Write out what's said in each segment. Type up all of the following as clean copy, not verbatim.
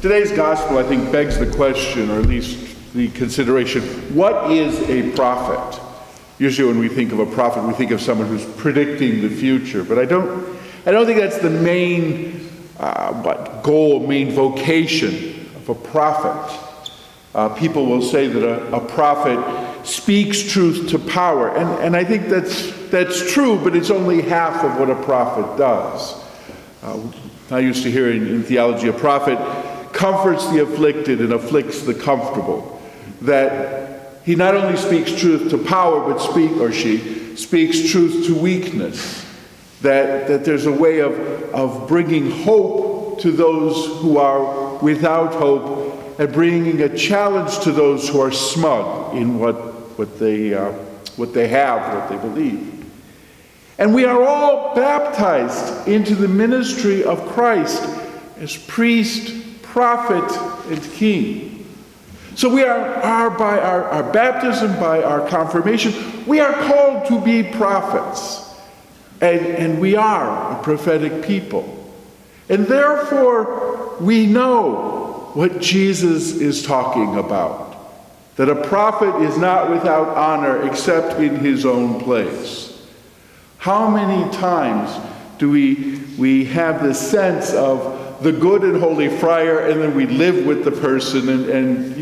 Today's gospel, I think, begs the question, or at least the consideration, what is a prophet? Usually when we think of a prophet, we think of someone who's predicting the future, but I don't think that's the main goal, main vocation of a prophet. People will say that a prophet speaks truth to power, and I think that's true, but it's only half of what a prophet does. I used to hear in theology, a prophet comforts the afflicted and afflicts the comfortable. That he not only speaks truth to power, but she speaks truth to weakness. That there's a way of bringing hope to those who are without hope, and bringing a challenge to those who are smug in what they have, what they believe. And we are all baptized into the ministry of Christ as priest, prophet, and king. So we are by our baptism, by our confirmation, we are called to be prophets. And we are a prophetic people. And therefore, we know what Jesus is talking about. That a prophet is not without honor except in his own place. How many times do we have this sense of the good and holy friar, and then we live with the person, and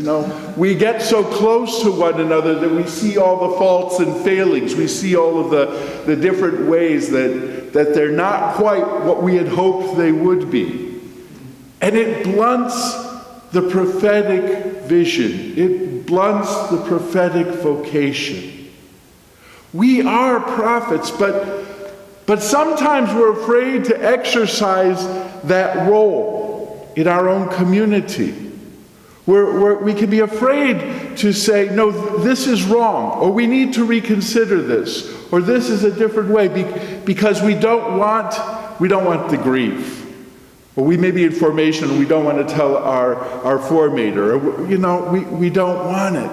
we get so close to one another that we see all the faults and failings. We see all of the different ways that they're not quite what we had hoped they would be. And it blunts the prophetic vision. It blunts the prophetic vocation. We are prophets, but sometimes we're afraid to exercise that role in our own community. We can be afraid to say, no, this is wrong, or we need to reconsider this, or this is a different way, because we don't want the grief. Or we may be in formation and we don't want to tell our formator, or we don't want it.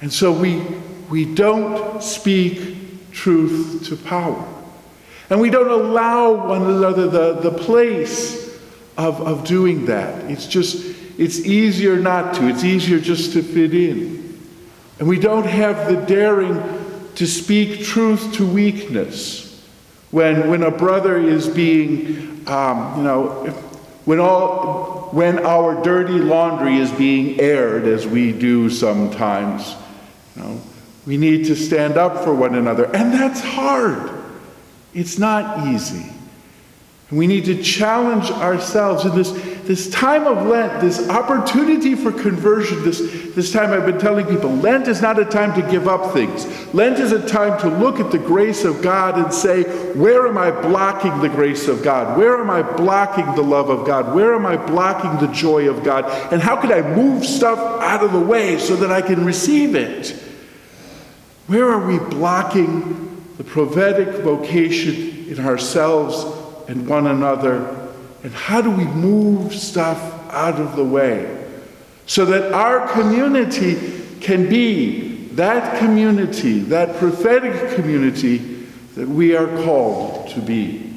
And so we don't speak truth to power. And we don't allow one another the place of doing that. It's easier not to. It's easier just to fit in. And we don't have the daring to speak truth to weakness. When a brother is being, when our dirty laundry is being aired, as we do sometimes, we need to stand up for one another. And that's hard. It's not easy. And we need to challenge ourselves in this time of Lent, this opportunity for conversion, this time I've been telling people, Lent is not a time to give up things. Lent is a time to look at the grace of God and say, where am I blocking the grace of God? Where am I blocking the love of God? Where am I blocking the joy of God? And how can I move stuff out of the way so that I can receive it? Where are we blocking the prophetic vocation in ourselves and one another? And how do we move stuff out of the way so that our community can be that community, that prophetic community that we are called to be?